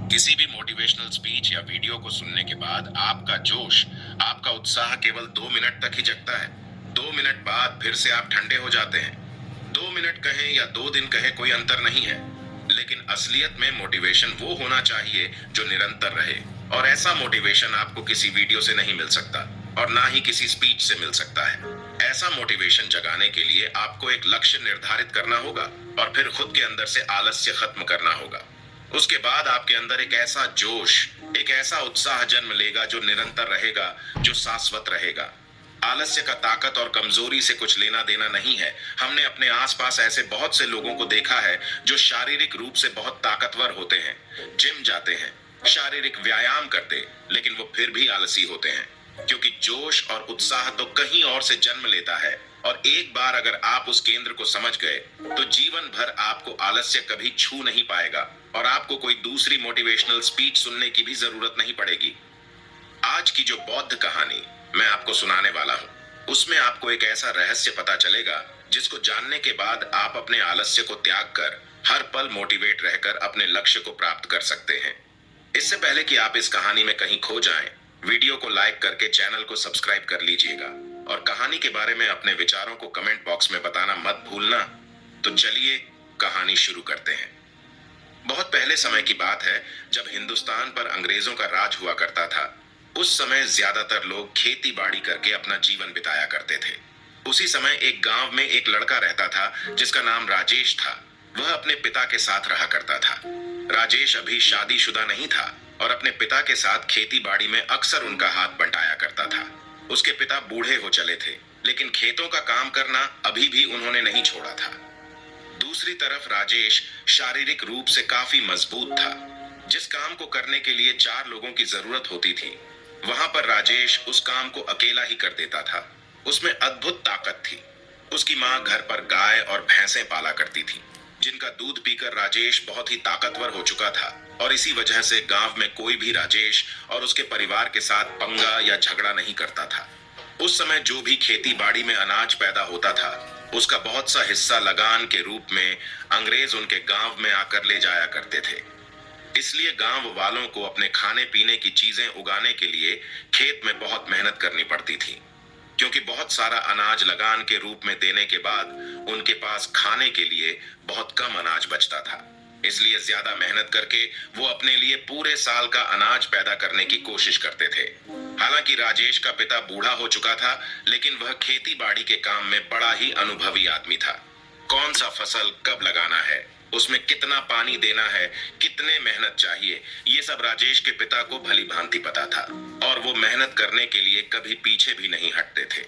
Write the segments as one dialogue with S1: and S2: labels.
S1: किसी भी motivational speech या वीडियो को सुनने के बाद आपका जोश, आपका उत्साह केवल 2 मिनट तक ही जगता है। 2 मिनट बाद फिर से आप ठंडे हो जाते हैं। 2 मिनट कहें या 2 दिन कहें, कोई अंतर नहीं है। लेकिन असलियत में मोटिवेशन वो होना चाहिए जो निरंतर रहे। और ऐसा मोटिवेशन आपको किसी वीडियो से नहीं मिल सकता और ना ही किसी स्पीच से मिल सकता है। ऐसा मोटिवेशन जगाने के लिए आपको एक लक्ष्य निर्धारित करना होगा और फिर खुद के अंदर से आलस्य खत्म करना होगा। उसके बाद आपके अंदर एक ऐसा जोश, एक ऐसा उत्साह जन्म लेगा जो निरंतर रहेगा, जो शाश्वत रहेगा। आलस्य का ताकत और कमजोरी से कुछ लेना देना नहीं है। हमने अपने आसपास ऐसे बहुत से लोगों को देखा है जो शारीरिक रूप से बहुत ताकतवर होते हैं, जिम जाते हैं, शारीरिक व्यायाम करते, लेकिन वो फिर भी आलसी होते हैं। क्योंकि जोश और उत्साह तो कहीं और से जन्म लेता है, और एक बार अगर आप उस केंद्र को समझ गए तो जीवन भर आपको आलस्य कभी छू नहीं पाएगा और आपको कोई दूसरी मोटिवेशनल स्पीच सुनने की भी जरूरत नहीं पड़ेगी। आज की जो बौद्ध कहानी मैं आपको सुनाने वाला हूँ, उसमें आपको एक ऐसा रहस्य पता चलेगा जिसको जानने के बाद आप अपने आलस्य को त्याग कर हर पल मोटिवेट रहकर अपने लक्ष्य को प्राप्त कर सकते हैं। इससे पहले कि आप इस कहानी में कहीं खो जाएं, वीडियो को लाइक करके चैनल को सब्सक्राइब कर लीजिएगा और कहानी के बारे में अपने विचारों को कमेंट बॉक्स में बताना मत भूलना। तो चलिए कहानी शुरू करते हैं। बहुत पहले समय की बात है, जब हिंदुस्तान पर अंग्रेजों का राज हुआ करता था। उस समय ज्यादातर लोग खेती बाड़ी करके अपना जीवन बिताया करते थे। उसी समय एक गांव में एक लड़का रहता था जिसका नाम राजेश था। वह अपने पिता के साथ रहा करता था। राजेश अभी शादीशुदा नहीं था और अपने पिता के साथ खेती बाड़ी में अक्सर उनका हाथ बंटाया करता था। उसके पिता बूढ़े हो चले थे, लेकिन खेतों का काम करना अभी भी उन्होंने नहीं छोड़ा था। दूसरी तरफ राजेश शारीरिक रूप से काफी मजबूत था। जिस काम को करने के लिए 4 लोगों की जरूरत होती थी, वहां पर राजेश उस काम को अकेला ही कर देता था। उसमें अद्भुत ताकत थी। उसकी माँ घर पर गाय और भैंसें पाला करती थी, जिनका दूध पीकर राजेश बहुत ही ताकतवर हो चुका था। और इसी वजह से गांव में कोई भी राजेश और उसके परिवार के साथ पंगा या झगड़ा नहीं करता था। उस समय जो भी खेती बाड़ी में अनाज पैदा होता था, उसका बहुत सा हिस्सा लगान के रूप में अंग्रेज उनके गांव में आकर ले जाया करते थे। इसलिए गांव वालों को अपने खाने पीने की चीजें उगाने के लिए खेत में बहुत मेहनत करनी पड़ती थी, क्योंकि बहुत सारा अनाज लगान के रूप में देने के बाद उनके पास खाने के लिए बहुत कम अनाज बचता था। इसलिए ज्यादा मेहनत करके वो अपने लिए पूरे साल का अनाज पैदा करने की कोशिश करते थे। हालांकि राजेश का पिता बूढ़ा हो चुका था, लेकिन वह खेती बाड़ी के काम में बड़ा ही अनुभवी आदमी था। कौन सा फसल कब लगाना है, उसमें कितना पानी देना है, कितने मेहनत चाहिए, ये सब राजेश के पिता को भली भांति पता था और वो मेहनत करने के लिए कभी पीछे भी नहीं हटते थे।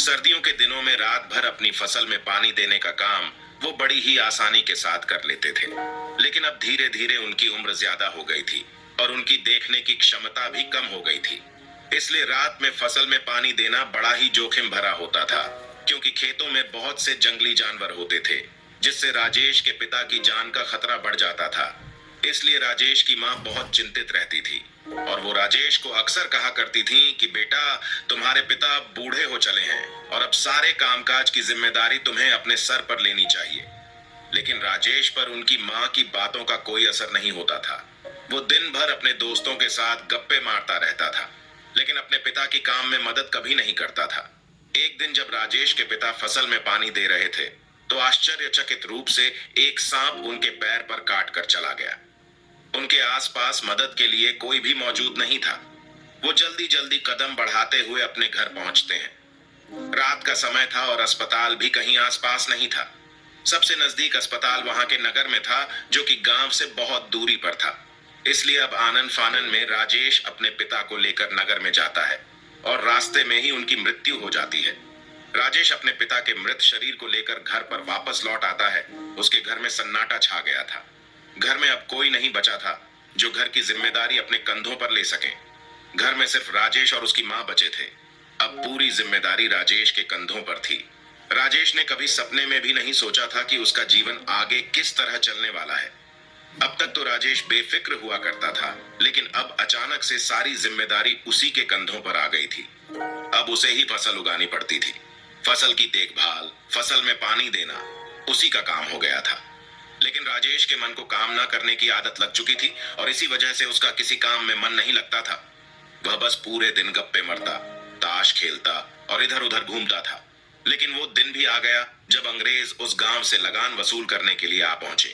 S1: सर्दियों के दिनों में रात भर अपनी फसल में पानी देने का काम वो बड़ी ही आसानी के साथ कर लेते थे। लेकिन अब धीरे धीरे उनकी उम्र ज्यादा हो गई थी और उनकी देखने की क्षमता भी कम हो गई थी। इसलिए रात में फसल में पानी देना बड़ा ही जोखिम भरा होता था, क्योंकि खेतों में बहुत से जंगली जानवर होते थे, जिससे राजेश के पिता की जान का खतरा बढ़ जाता था। इसलिए राजेश की माँ बहुत चिंतित रहती थी और वो राजेश को अक्सर कहा करती थी कि बेटा, तुम्हारे पिता बूढ़े हो चले हैं और अब सारे कामकाज की जिम्मेदारी तुम्हें अपने सर पर लेनी चाहिए। लेकिन राजेश पर उनकी माँ की बातों का कोई असर नहीं होता था। वो दिन भर अपने दोस्तों के साथ गप्पे मारता रहता था, लेकिन अपने पिता की काम में मदद कभी नहीं करता था। एक दिन जब राजेश के पिता फसल में पानी दे रहे थे, तो आश्चर्यचकित रूप से एक सांप उनके पैर पर काट कर चला गया। उनके आसपास मदद के लिए कोई भी मौजूद नहीं था। वो जल्दी जल्दी कदम बढ़ाते हुए अपने घर पहुंचते हैं। रात का समय था और अस्पताल भी कहीं आसपास नहीं था। सबसे नजदीक अस्पताल वहां के नगर में था, जो कि गांव से बहुत दूरी पर था। इसलिए अब आनन फानन में राजेश अपने पिता को लेकर नगर में जाता है और रास्ते में ही उनकी मृत्यु हो जाती है। राजेश अपने पिता के मृत शरीर को लेकर घर पर वापस लौट आता है। उसके घर में सन्नाटा छा गया था। घर में अब कोई नहीं बचा था जो घर की जिम्मेदारी अपने कंधों पर ले सके। घर में सिर्फ राजेश और उसकी माँ बचे थे। अब पूरी जिम्मेदारी राजेश के कंधों पर थी। राजेश ने कभी सपने में भी नहीं सोचा था कि उसका जीवन आगे किस तरह चलने वाला है। अब तक तो राजेश बेफिक्र हुआ करता था, लेकिन अब अचानक से सारी जिम्मेदारी उसी के कंधों पर आ गई थी। अब उसे ही फसल उगानी पड़ती थी। फसल की देखभाल, फसल में पानी देना उसी का काम हो गया था। लेकिन राजेश के मन को काम ना करने की आदत लग चुकी थी और इसी वजह से उसका किसी काम में मन नहीं लगता था। वह बस पूरे दिन गप्पे मारता, ताश खेलता और इधर उधर घूमता था। लेकिन वो दिन भी आ गया जब अंग्रेज उस गांव से लगान वसूल करने के लिए आ पहुंचे।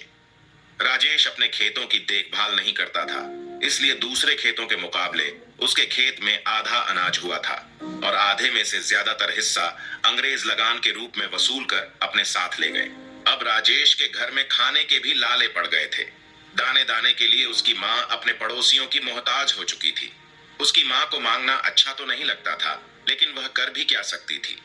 S1: राजेश अपने खेतों की देखभाल नहीं करता था, इसलिए दूसरे खेतों के मुकाबले उसके खेत में आधा अनाज हुआ था और आधे में से ज्यादातर हिस्सा अंग्रेज लगान के रूप में वसूल कर अपने साथ ले गए। अब राजेश के घर में खाने के भी लाले पड़ गए थे। दाने दाने के लिए उसकी माँ अपने पड़ोसियों की मोहताज हो चुकी थी। उसकी माँ को मांगना अच्छा तो नहीं लगता था, लेकिन वह कर भी क्या सकती थी,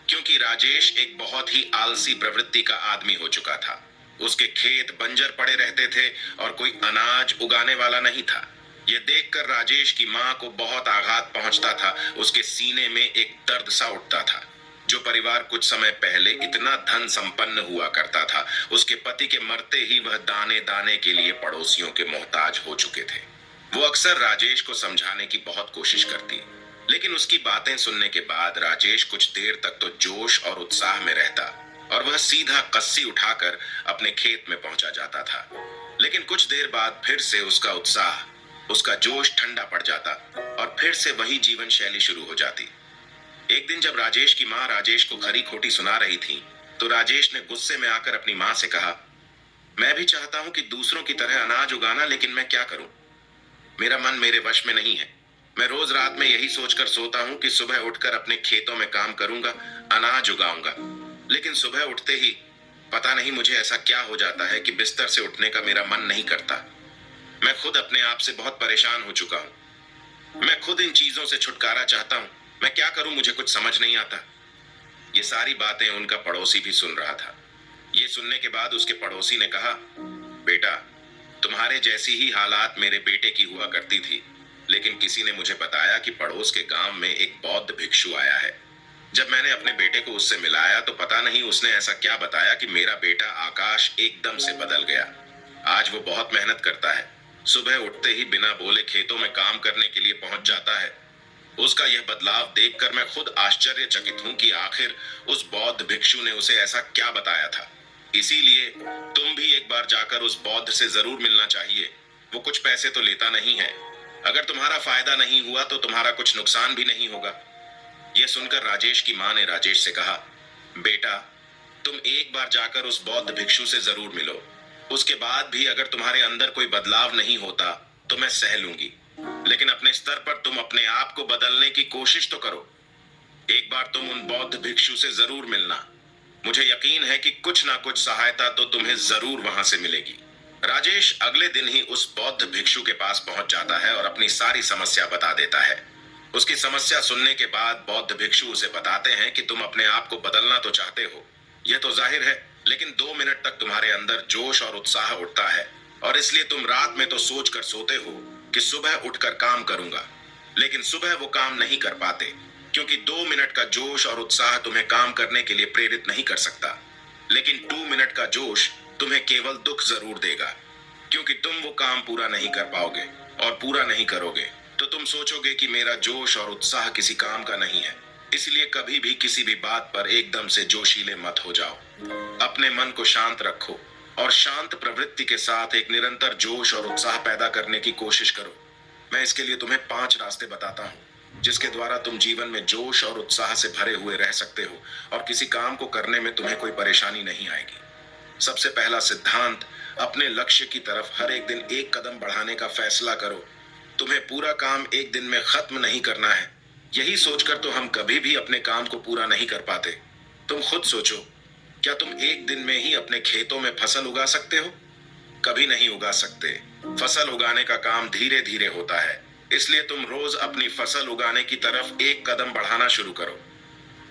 S1: क्योंकि राजेश एक बहुत ही आलसी प्रवृत्ति का आदमी हो चुका था। उसके खेत बंजर पड़े रहते थे और कोई अनाज उगाने वाला नहीं था। यह देखकर राजेश की माँ को बहुत आघात पहुंचता था। उसके सीने में एक दर्द सा उठता था। जो परिवार कुछ समय पहले इतना धन संपन्न हुआ करता था, उसके पति के मरते ही वह दाने दाने के लिए पड़ोसियों के मोहताज हो चुके थे। वो अक्सर राजेश को समझाने की बहुत कोशिश करती, लेकिन उसकी बातें सुनने के बाद राजेश कुछ देर तक तो जोश और उत्साह में रहता और वह सीधा कस्सी उठाकर अपने खेत में पहुंचा जाता था। लेकिन कुछ देर बाद फिर से उसका उत्साह, उसका जोश ठंडा पड़ जाता और फिर से वही जीवन शैली शुरू हो जाती। एक दिन जब राजेश की माँ राजेश को खरी खोटी सुना रही थी, तो राजेश ने गुस्से में आकर अपनी माँ से कहा, मैं भी चाहता हूं कि दूसरों की तरह अनाज उगाना, लेकिन मैं क्या करूं? मेरा मन मेरे वश में नहीं है। मैं रोज रात में यही सोचकर सोता हूं कि सुबह उठकर अपने खेतों में काम करूंगा, अनाज उगाऊंगा, लेकिन सुबह उठते ही पता नहीं मुझे ऐसा क्या हो जाता है कि बिस्तर से उठने का मेरा मन नहीं करता। मैं खुद अपने आप से बहुत परेशान हो चुका हूं। मैं खुद इन चीजों से छुटकारा चाहता हूं। मैं क्या करूं, मुझे कुछ समझ नहीं आता। ये सारी बातें उनका पड़ोसी भी सुन रहा था। ये सुनने के बाद उसके पड़ोसी ने कहा, बेटा, तुम्हारे जैसी ही हालात मेरे बेटे की हुआ करती थी, लेकिन किसी ने मुझे बताया कि पड़ोस के गांव में एक बौद्ध भिक्षु आया है। जब मैंने अपने बेटे को उससे मिलाया तो पता नहीं उसने ऐसा क्या बताया कि मेरा बेटा आकाश एकदम से बदल गया। आज वो बहुत मेहनत करता है। सुबह उठते ही बिना बोले खेतों में काम करने के लिए पहुंच जाता है। उसका यह बदलाव देखकर मैं खुद आश्चर्यचकित हूं कि आखिर उस बौद्ध भिक्षु ने उसे ऐसा क्या बताया था। इसीलिए तुम भी एक बार जाकर उस बौद्ध से जरूर मिलना चाहिए। वो कुछ पैसे तो लेता नहीं है। अगर तुम्हारा फायदा नहीं हुआ तो तुम्हारा कुछ नुकसान भी नहीं होगा। यह सुनकर राजेश की मां ने राजेश से कहा, बेटा, तुम एक बार जाकर उस बौद्ध भिक्षु से जरूर मिलो। उसके बाद भी अगर तुम्हारे अंदर कोई बदलाव नहीं होता तो मैं सह लूंगी, लेकिन अपने स्तर पर तुम अपने आप को बदलने की कोशिश तो करो। एक बार तुम उन बौद्ध भिक्षु से जरूर मिलना। मुझे यकीन है कि कुछ ना कुछ सहायता तो तुम्हें जरूर वहां से मिलेगी। राजेश अगले दिन ही उस बौद्ध भिक्षु के पास पहुंच जाता है और अपनी सारी समस्या बता देता है। उसकी समस्या सुनने के बाद बौद्ध भिक्षु उसे बताते हैं कि तुम अपने आप को बदलना तो चाहते हो, यह तो जाहिर है, लेकिन 2 मिनट तक तुम्हारे अंदर जोश और उत्साह उठता है और इसलिए तुम रात में तो सोच कर सोते हो कि सुबह उठकर काम करूंगा, लेकिन सुबह वो काम नहीं कर पाते, क्योंकि 2 मिनट का जोश और उत्साह तुम्हें काम करने के लिए प्रेरित नहीं कर सकता। लेकिन 2 मिनट का जोश तुम्हें केवल दुख जरूर देगा, क्योंकि तुम वो काम पूरा नहीं कर पाओगे और पूरा नहीं करोगे तो तुम सोचोगे कि मेरा जोश और उत्साह किसी काम का नहीं है। इसलिए कभी भी किसी भी बात पर एकदम से जोशीले मत हो जाओ। अपने मन को शांत रखो और शांत प्रवृत्ति के साथ एक निरंतर जोश और उत्साह पैदा करने की कोशिश करो। मैं इसके लिए तुम्हें 5 रास्ते बताता हूँ, जिसके द्वारा तुम जीवन में जोश और उत्साह से भरे हुए रह सकते हो और किसी काम को करने में तुम्हें कोई परेशानी नहीं आएगी। सबसे पहला सिद्धांत, अपने लक्ष्य की तरफ हर एक दिन एक कदम बढ़ाने का फैसला करो। तुम्हें पूरा काम एक दिन में खत्म नहीं करना है। यही सोचकर तो हम कभी भी अपने काम को पूरा नहीं कर पाते। तुम खुद सोचो, क्या तुम एक दिन में ही अपने खेतों में फसल उगा सकते हो? कभी नहीं उगा सकते। फसल उगाने का काम धीरे धीरे होता है, इसलिए तुम रोज अपनी फसल उगाने की तरफ एक कदम बढ़ाना शुरू करो।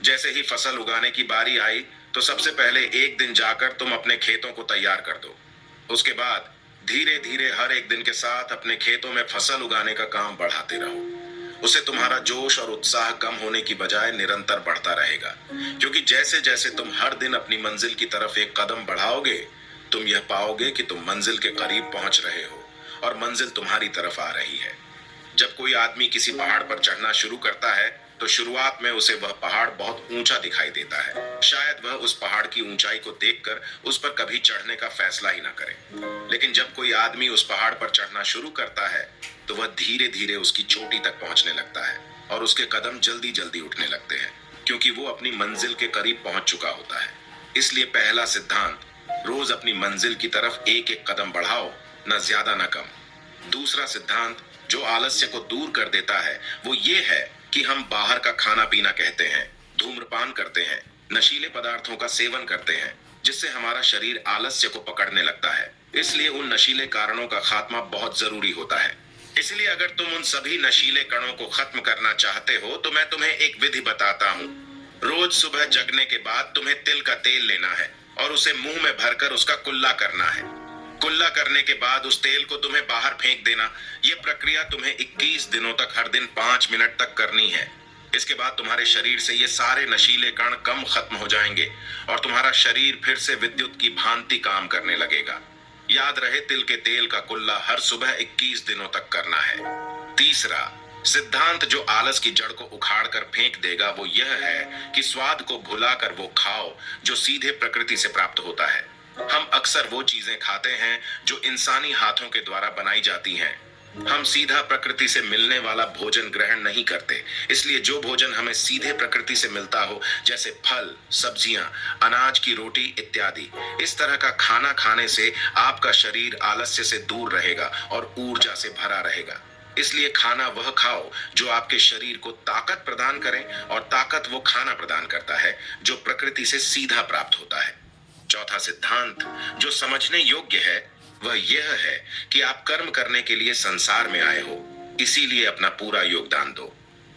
S1: जैसे ही फसल उगाने की बारी आई तो सबसे पहले एक दिन जाकर तुम अपने खेतों को तैयार कर दो। उसके बाद धीरे धीरे हर एक दिन के साथ अपने खेतों में फसल उगाने का काम बढ़ाते रहो। उससे तुम्हारा जोश और उत्साह कम होने की बजाय निरंतर बढ़ता रहेगा, क्योंकि जैसे जैसे तुम हर दिन अपनी मंजिल की तरफ एक कदम बढ़ाओगे, तुम यह पाओगे कि तुम मंजिल के करीब पहुंच रहे हो और मंजिल तुम्हारी तरफ आ रही है। जब कोई आदमी किसी पहाड़ पर चढ़ना शुरू करता है तो शुरुआत में उसे वह पहाड़ बहुत ऊंचा दिखाई देता है। शायद वह उस पहाड़ की ऊंचाई को देखकर उस पर कभी चढ़ने का फैसला ही ना करे। लेकिन जब कोई आदमी उस पहाड़ पर चढ़ना शुरू करता है तो वह धीरे धीरे उसकी चोटी तक पहुंचने लगता है और उसके कदम जल्दी जल्दी उठने लगते हैं, क्योंकि वो अपनी मंजिल के करीब पहुंच चुका होता है। इसलिए पहला सिद्धांत, रोज अपनी मंजिल की तरफ एक एक कदम बढ़ाओ, न ज्यादा न कम। दूसरा सिद्धांत जो आलस्य को दूर कर देता है वो ये है कि हम बाहर का खाना पीना कहते हैं, धूम्रपान करते हैं, नशीले पदार्थों का सेवन करते हैं, जिससे हमारा शरीर आलस्य को पकड़ने लगता है। इसलिए उन नशीले कारणों का खात्मा बहुत जरूरी होता है। इसलिए अगर तुम उन सभी नशीले कणों को खत्म करना चाहते हो तो मैं तुम्हें एक विधि बताता हूँ। रोज सुबह जगने के बाद तुम्हें तिल का तेल लेना है और उसे मुंह में भरकर उसका कुल्ला करना है। कुल्ला करने के बाद उस तेल को तुम्हें बाहर फेंक देना। यह प्रक्रिया तुम्हें 21 दिनों तक हर दिन 5 मिनट तक करनी है। इसके बाद तुम्हारे शरीर से ये सारे नशीले कण कम खत्म हो जाएंगे और तुम्हारा शरीर फिर से विद्युत की भांति काम करने लगेगा। याद रहे, तिल के तेल का कुल्ला हर सुबह 21 दिनों तक करना है। तीसरा सिद्धांत जो आलस की जड़ को उखाड़ कर फेंक देगा वो यह है कि स्वाद को भुलाकर वो खाओ जो सीधे प्रकृति से प्राप्त होता है। हम अक्सर वो चीजें खाते हैं जो इंसानी हाथों के द्वारा बनाई जाती हैं। हम सीधा प्रकृति से मिलने वाला भोजन ग्रहण नहीं करते। इसलिए जो भोजन हमें सीधे प्रकृति से मिलता हो, जैसे फल, सब्जियां, अनाज की रोटी इत्यादि, इस तरह का खाना खाने से आपका शरीर आलस्य से दूर रहेगा और ऊर्जा से भरा रहेगा। इसलिए खाना वह खाओ जो आपके शरीर को ताकत प्रदान करे, और ताकत वो खाना प्रदान करता है जो प्रकृति से सीधा प्राप्त होता है। चौथा सिद्धांत जो समझने योग्य है वह यह है कि आप कर्म करने के लिए संसार में आए हो, इसीलिए अपना पूरा योगदान दो।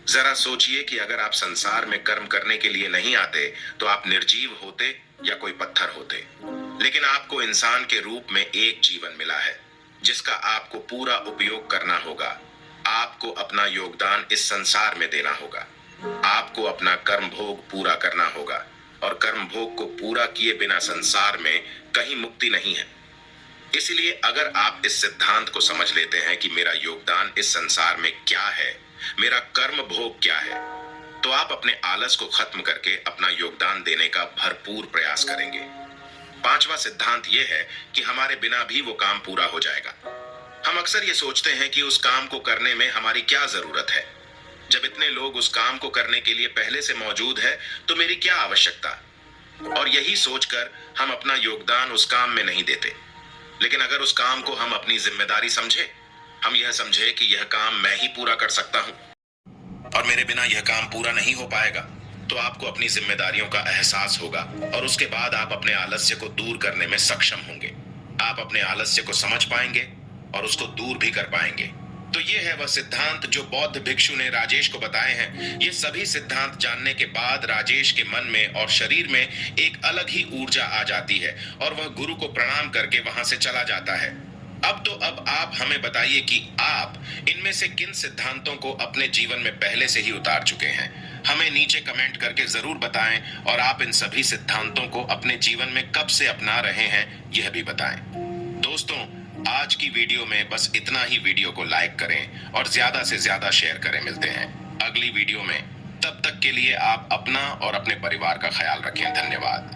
S1: जरा सोचिए कि अगर आप संसार में कर्म करने के लिए नहीं आते तो आप निर्जीव होते या कोई पत्थर होते। लेकिन आपको इंसान के रूप में एक जीवन मिला है जिसका आपको पूरा उपयोग करना होगा। आपको अपना योगदान इस संसार में देना होगा। आपको अपना कर्म भोग पूरा करना होगा, और कर्म भोग को पूरा किए बिना संसार में कहीं मुक्ति नहीं है। इसलिए अगर आप इस सिद्धांत को समझ लेते हैं कि मेरा योगदान इस संसार में क्या है, मेरा कर्म भोग क्या है, तो आप अपने आलस को खत्म करके अपना योगदान देने का भरपूर प्रयास करेंगे। पांचवा सिद्धांत यह है कि हमारे बिना भी वो काम पूरा हो जाएगा। हम अक्सर ये सोचते हैं कि उस काम को करने में हमारी क्या जरूरत है। जब इतने लोग उस काम को करने के लिए पहले से मौजूद है तो मेरी क्या आवश्यकता। और यही सोचकर हम अपना योगदान उस काम में नहीं देते। लेकिन अगर उस काम को हम अपनी जिम्मेदारी समझे, हम यह समझे कि यह काम मैं ही पूरा कर सकता हूं और मेरे बिना यह काम पूरा नहीं हो पाएगा, तो आपको अपनी जिम्मेदारियों का एहसास होगा और उसके बाद आप अपने आलस्य को दूर करने में सक्षम होंगे। आप अपने आलस्य को समझ पाएंगे और उसको दूर भी कर पाएंगे। तो ये है वह सिद्धांत जो बौद्ध भिक्षु ने राजेश को बताए हैं। ये सभी सिद्धांत जानने के बाद राजेश के मन में और शरीर में एक अलग ही ऊर्जा आ जाती है और वह गुरु को प्रणाम करके वहां से चला जाता है। अब आप हमें बताइए कि आप इनमें से किन सिद्धांतों को अपने जीवन में पहले से ही उतार चुके हैं। हमें नीचे कमेंट करके जरूर बताएं, और आप इन सभी सिद्धांतों को अपने जीवन में कब से अपना रहे हैं यह भी बताएं। दोस्तों, आज की वीडियो में बस इतना ही। वीडियो को लाइक करें और ज्यादा से ज्यादा शेयर करें। मिलते हैं अगली वीडियो में। तब तक के लिए आप अपना और अपने परिवार का ख्याल रखें। धन्यवाद।